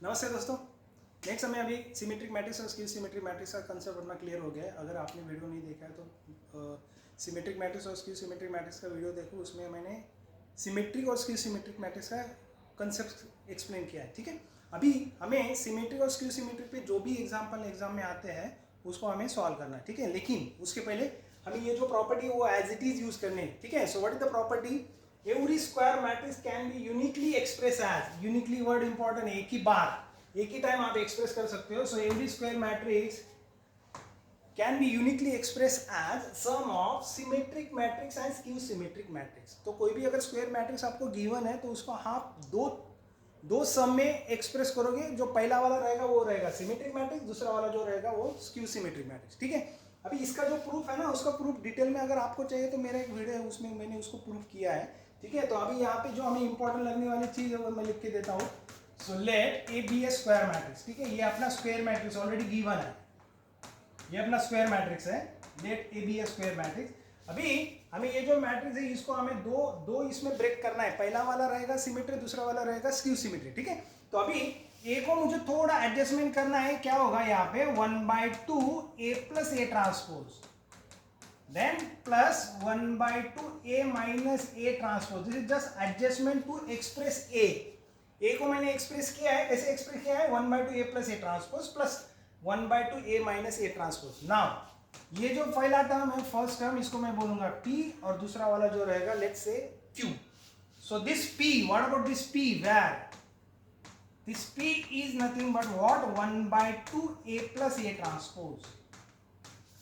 नमस्ते दोस्तों। नेक्स्ट हमें अभी सिमेट्रिक मैट्रिक्स और स्क्यू सिमेट्रिक मैट्रिक्स का कंसेप्ट अपना क्लियर हो गया है। अगर आपने वीडियो नहीं देखा है तो सिमेट्रिक मैट्रिक्स और स्क्यू सिमेट्रिक मैट्रिक्स का वीडियो देखो, उसमें मैंने सिमेट्रिक और स्क्यू सिमेट्रिक मैट्रिक्स का कंसेप्ट एक्सप्लेन किया है। ठीक है, अभी हमें सिमेट्रिक और स्क्यू सिमेट्रिक पे जो भी एग्जाम्पल एग्जाम में आते हैं उसको हमें सॉल्व करना है। ठीक है, लेकिन उसके पहले हमें ये जो प्रॉपर्टी है वो एज इट इज यूज करनी है। ठीक है, so what is the property? Every square matrix can be uniquely express as, uniquely word important है, एक ही टाइम आप एक्सप्रेस कर सकते हो। So every square matrix can be uniquely express as sum of symmetric matrix and skew symmetric matrix. तो कोई भी अगर स्क्वायर मैट्रिक्स आपको गिवन है तो उसको आप दो सम में एक्सप्रेस करोगे। जो पहला वाला रहेगा वो रहेगा सिमेट्रिक मैट्रिक्स, दूसरा वाला जो रहेगा वो स्क्यू सिमेट्रिक मैट्रिक्स। ठीक है, अभी इसका जो प्रूफ है ना, उसका प्रूफ डिटेल में अगर आपको चाहिए तो मेरा एक वीडियो है, उसमें मैंने उसको प्रूफ किया है। ठीक है, तो अभी यहाँ पे जो हमें इंपॉर्टेंट लगने वाली चीज है वो मैं लिख के देता हूँ। So let A be a square matrix. ठीक है, ये अपना स्क्वायर मैट्रिक्स ऑलरेडी गिवन है, ये अपना स्क्वायर मैट्रिक्स है। Let A be a square matrix. अभी हमें ये जो मैट्रिक्स है इसको हमें दो इसमें ब्रेक करना है। पहला वाला रहेगा सिमेट्री, दूसरा वाला रहेगा स्क्यू सिमेट्री। ठीक है, तो अभी ए को मुझे थोड़ा एडजस्टमेंट करना है। क्या होगा यहाँ पे 1/2 A plus A transpose, then plus 1/2 a minus a transpose. This is just adjustment to express a. a को मैंने एक्सप्रेस किया है, कैसे एक्सप्रेस किया है? 1/2 a plus a transpose plus 1/2 a minus a transpose. Now ये जो पहला टर्म है, फर्स्ट टर्म, इसको मैं बोलूंगा p और दूसरा वाला जो रहेगा let's say q. So this p, what about this p? Where this p is nothing but what? 1/2 a plus a transpose.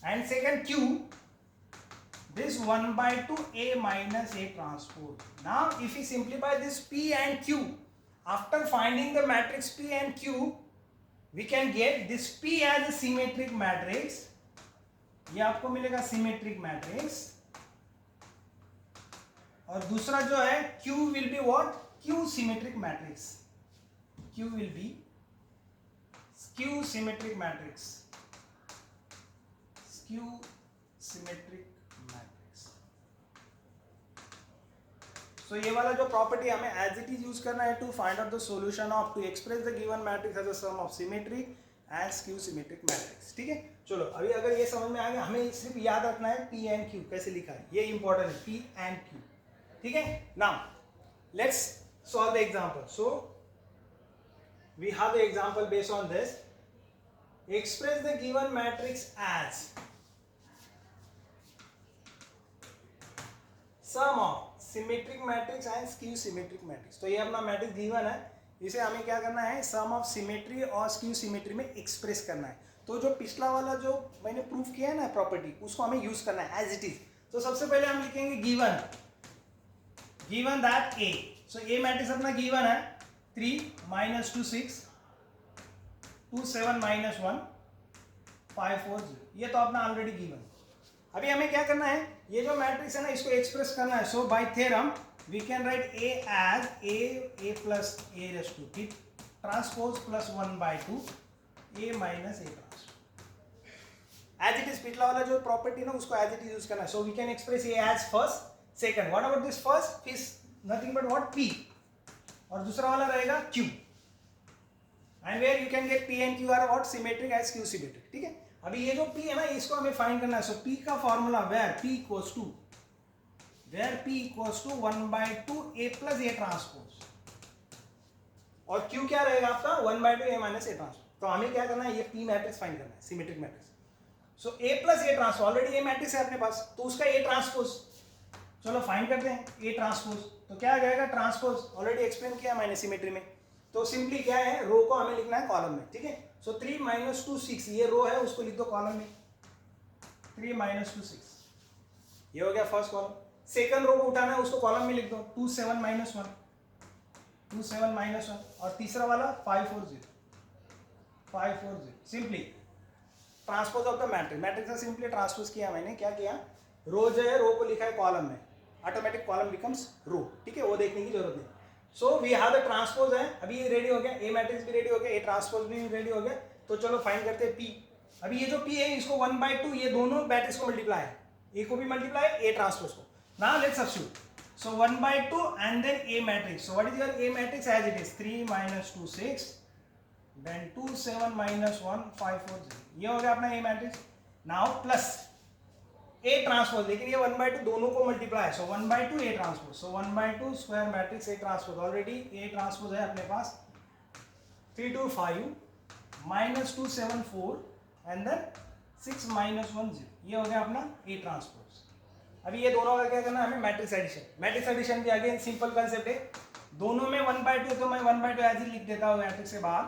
And second q, this 1/2 a minus a transpose. Now if we simplify this p and q, after finding the matrix p and q, we can get this p as a symmetric matrix. ये आपको मिलेगा symmetric matrix, और दूसरा जो है q will be what? q symmetric matrix. q will be skew symmetric matrix. Skew symmetric matrix. So ये वाला जो प्रॉपर्टी हमें एज इट इज यूज करना है to find out the solution of, to express the given matrix as a sum of symmetric and skew symmetric matrix. ठीक है, चलो अभी अगर ये समझ में आ गया, हमें सिर्फ याद रखना है पी एंड क्यू कैसे लिखा है, ये इंपॉर्टेंट है, पी एंड क्यू। ठीक है, now let's solve the example. So we have the example based on this. Express the given matrix as sum of symmetric matrix and skew symmetric matrix. तो ये अपना मैट्रिक्स गिवन है, इसे हमें क्या करना है? सम ऑफ सिमेट्री और स्क्यू सिमेट्री में एक्सप्रेस करना है। तो जो पिछला वाला जो मैंने प्रूफ किया है ना प्रॉपर्टी, उसको हमें यूज करना है एज इट इज। तो सबसे पहले हम लिखेंगे given that A. So A matrix अपना गिवन है 3 - 2 6 2 7 - 1 5 4 0। ये तो अपना ऑलरेडी गिवन। अभी हमें क्या करना है? ये जो मैट्रिक्स है ना, इसको एक्सप्रेस करना है। So by theorem we can write A as a plus a raised to p transpose plus 1/2 a minus a transpose. As it is पिछला वाला जो प्रॉपर्टी ना, उसको एज इट इज यूज करना है। So we can express A as first, second, what about this first is nothing but what p, और दूसरा वाला रहेगा q, and where you can get p and q are what? Symmetric as q symmetric. ठीक है, अभी ये जो p है ना, इसको हमें फाइंड करना है। सो p का formula where p equals to 1/2 a plus a transpose, और q क्या रहेगा आपका? 1/2 a minus a ट्रांसपोज। तो हमें क्या करना है? ये p मैट्रिक्स फाइंड करना है, symmetric matrix. So a plus a transpose, already a matrix है अपने पास, तो उसका a ट्रांसपोज चलो फाइंड करते हैं। a ट्रांसपोज तो क्या आ जाएगा? ट्रांसपोज ऑलरेडी एक्सप्लेन किया मैंने सिमेट्री में। तो सिंपली क्या है, रो को हमें लिखना है कॉलम में। ठीक है, सो 3 - 2 6, ये रो है, उसको लिख दो कॉलम में। 3 - 2 6, ये हो गया फर्स्ट कॉलम। सेकंड रो को उठाना है, उसको कॉलम में लिख दो 2 7 - 1 2 7 - 1, और तीसरा वाला 5 4 0 5 4 0। Simply transpose of the matrix, matrix का सिंपली ट्रांसपोज किया मैंने। क्या किया? रो जो है, रो को लिखा है कॉलम में, ऑटोमेटिक कॉलम बिकम्स रो। ठीक है, वो देखने की जरूरत नहीं। So we have the transpose है, अभी ये रेडी हो गया, ए मैट्रिक्स भी रेडी हो गया, ए ट्रांसपोज भी रेडी हो गया। तो चलो फाइंड करते हैं पी। अभी ये जो पी है, इसको 1/2, ये दोनों मैट्रिक्स को मल्टीप्लाई है, ए को भी मल्टीप्लाई, ए ट्रांसपोज को। Now let's substitute. So 1/2 and then A matrix. So what is your A matrix as it is? 3 - 2 6 then 2 7 minus 1 5 4 0, ये हो गया अपना A matrix. Now plus A transpose, लेकिन ये 1/2 दोनों को मल्टीप्लाई है, so 1/2 A transpose, so 1/2 square matrix A transpose, already A transpose है अपने पास 3 2 5 माइनस 2 7 4 एंड देन 6 माइनस 1 0, ये हो गया अपना ए ट्रांसपोज। अभी ये दोनों का क्या करना है हमें, मैट्रिक्स एडिशन। मैट्रिक्स एडिशन भी अगेन सिंपल कंसेप्ट है, दोनों में 1/2 तो मैं 1/2 ऐसे ही लिख देता हूँ मैट्रिक्स से बाहर।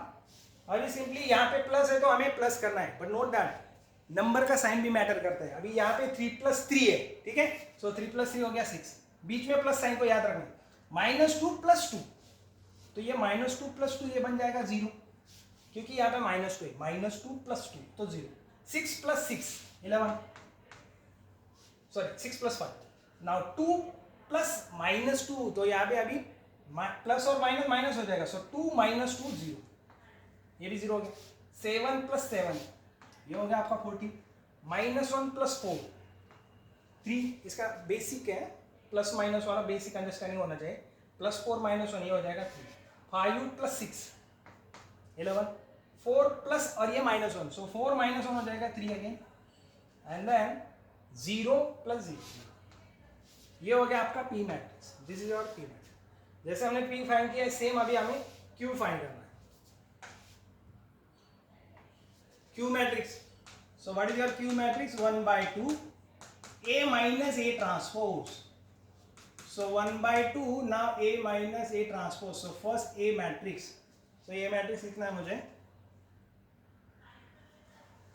अभी सिंपली यहाँ पे प्लस है तो हमें प्लस करना है, बट नोट दैट नंबर का साइन भी मैटर करता है। अभी यहाँ पे 3 + 3 है, ठीक है, सो 3 + 3 हो गया 6, बीच में प्लस साइन को याद रखना। -2 + 2, तो ये -2 + 2 ये बन जाएगा 0, क्योंकि यहाँ पे -2 है, -2 + 2 तो 0। 6 + 6 11, सॉरी 6 + 5, नाउ 2 + -2, तो यहाँ पे अभी प्लस और माइनस माइनस हो जाएगा, सो 2 - 2 0, ये भी 0 हो गया। 7 + 7 ये हो गया आपका 14, -1 + 4 3, इसका बेसिक है, प्लस माइनस वाला बेसिक अंडरस्टैंडिंग होना चाहिए। +4 - 1 ये हो जाएगा 3, 5 + 6 11, 4 प्लस और ये -1, सो 4 - 1 हो जाएगा 3 अगेन, एंड देन 0 + 0, ये हो गया आपका P matrix. This is your P matrix. जैसे हमने पी फाइंड किया सेम अभी हमें क्यू फाइंड करना है, Q matrix. So what is your Q matrix? 1/2 A minus A transpose. So 1/2 now A minus A transpose. So first A matrix. So A matrix लिखना है मुझे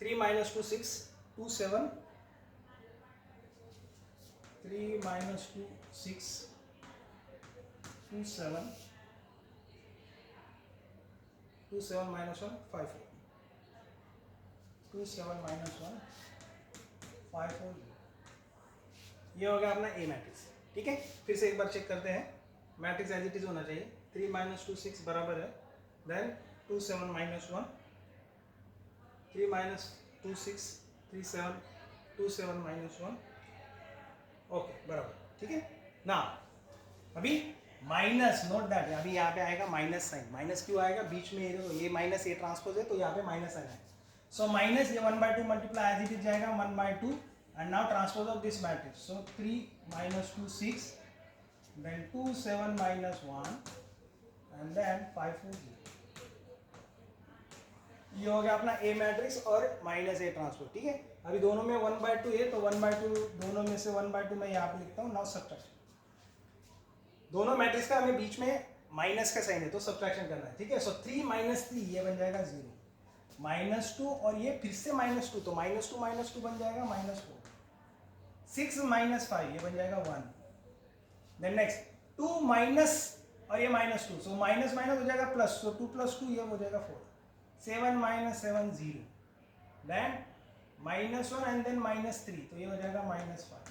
3 - 2 6 2 7, 3 - 2 6 2 7 2 7 - 1 5 4, 2 7 - 1 5 4, ये हो गया अपना ए मैट्रिक्स, ठीक है। फिर से एक बार चेक करते हैं, मैट्रिक्स एज इट इज होना चाहिए, 3 - 2 6 बराबर है, देन 2 7 - 1 3 - 2 6 3 7 2 7 - 1, ओके बराबर, ठीक है ना। अभी माइनस, नोट दैट, अभी यहाँ पे आएगा माइनस साइन, माइनस क्यों आएगा बीच में, ये माइनस ए ट्रांसपोज है तो यहाँ पे माइनस साइन है, सो माइनस ये 1/2 मल्टीप्लाई एज इट इज जाएगा 1/2 and now transpose of this matrix, so 3 - 2 6, then 2 7 - 1 and then 5 4 0, ये हो गया अपना ए मैट्रिक्स और माइनस ए ट्रांसपोज, ठीक है। अभी दोनों में 1/2 है तो 1/2 दोनों में से 1/2 मैं यहाँ पे लिखता हूँ। नाउ सब्ट्रैक्शन, दोनों मैट्रिक्स का हमें बीच में माइनस का साइन है तो सब्ट्रैक्शन करना है, ठीक है। सो 3 - 3 ये बन जाएगा 0, -2 और ये फिर से -2 तो -2 - 2 बन जाएगा -4, 6 - 5 ये बन जाएगा 1, देन नेक्स्ट 2 माइनस और ये -2, सो माइनस माइनस हो जाएगा प्लस, सो 2 + 2 ये हो जाएगा 4, 7 - 7 0, देन -1 एंड देन -3 तो ये हो जाएगा -5,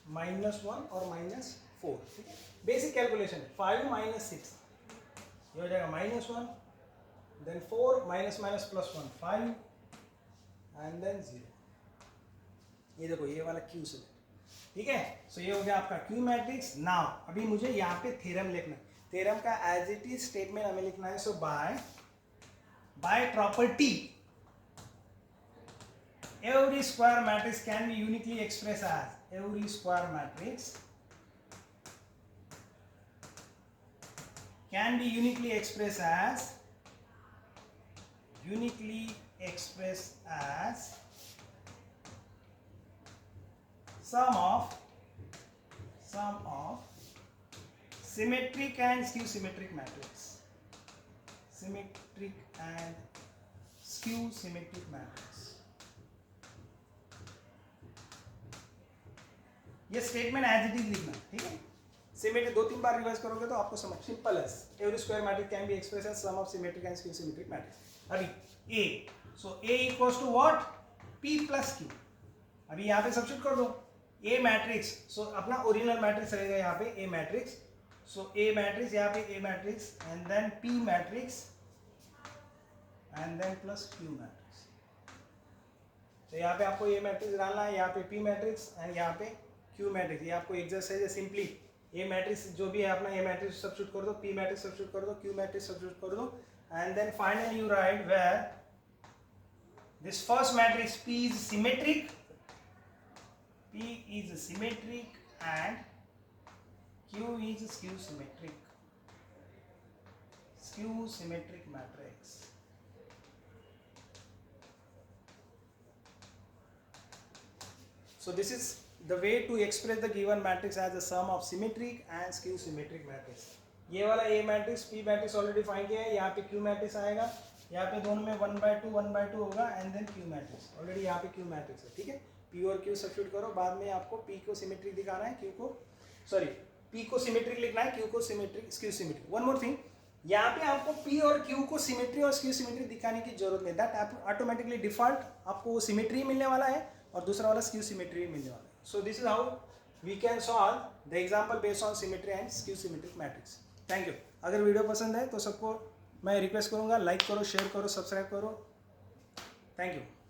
-1 और -4, ठीक है। बेसिक कैलकुलेशन है, 5 - 6 ये हो जाएगा -1, देन 4 - +1 5 एंड देन 0, ये देखो ये वाला क्यू से, ठीक है। सो ये हो गया आपका क्यू मैट्रिक्स। नाउ अभी मुझे यहाँ पे थ्योरम लिखना है, थ्योरम का एज इट इज स्टेटमेंट हमें लिखना है। So by property every square matrix can be uniquely expressed as, every square matrix can be uniquely expressed as sum of symmetric and skew symmetric matrix, symmetric and skew symmetric matrix। ये statement as it is लिखना, ठीक है। Symmetric 2-3 बार revise करोगे तो आपको समझ, simple है। Every square matrix can be expressed as sum of symmetric and skew symmetric matrix. अभी A, so A equals to what, P plus Q. अभी यहाँ पे सब्स्टिट्यूट कर दो ए मैट्रिक्स, सो अपना ओरिजिनल मैट्रिक्स रहेगा यहाँ पे A matrix, so A matrix यहाँ पे A matrix and then P matrix and then plus Q matrix. तो यहाँ पे आपको ए मैट्रिक्स डालना है, यहाँ पे पी मैट्रिक्स एंड यहाँ पे क्यू मैट्रिक्स। ये आपको एक्सरसाइज है, सिंपली ए मैट्रिक्स जो भी है अपना ए मैट्रिक्स सब्स्टिट्यूट कर दो, पी मैट्रिक्स सब्स्टिट्यूट कर दो, क्यू मैट्रिक्स सब्स्टिट्यूट कर दो, and then finally you write where this first matrix P is symmetric, P is symmetric and Q is skew symmetric, skew symmetric matrix. So this is the way to express the given matrix as a sum of symmetric and skew symmetric matrix. ये वाला A matrix P matrix already find किया है, यहाँ पे Q matrix आएगा, यहाँ पे दोनों में 1/2 होगा and then Q matrix, already यहाँ पे Q मैट्रिक्स है, ठीक है। P और Q सब्स्टिट्यूट करो, बाद में आपको P को सिमेट्रिक दिखाना है, Q को सॉरी P को सिमेट्रिक लिखना है, Q को symmetric skew symmetric. One more thing, यहाँ पे आपको P और Q को सिमेट्री और स्क्यू सिमेट्री दिखाने की जरूरत नहीं, दैट ऑटोमेटिकली डिफॉल्ट आपको वो सिमेट्री मिलने वाला है और दूसरा वाला स्क्यू सिमेट्री मिलने वाला है। So this is how we can solve the example based on symmetry and skew symmetric matrix. Thank you. अगर वीडियो पसंद है तो सबको मैं रिक्वेस्ट करूँगा लाइक करो, शेयर करो, सब्सक्राइब करो। Thank you.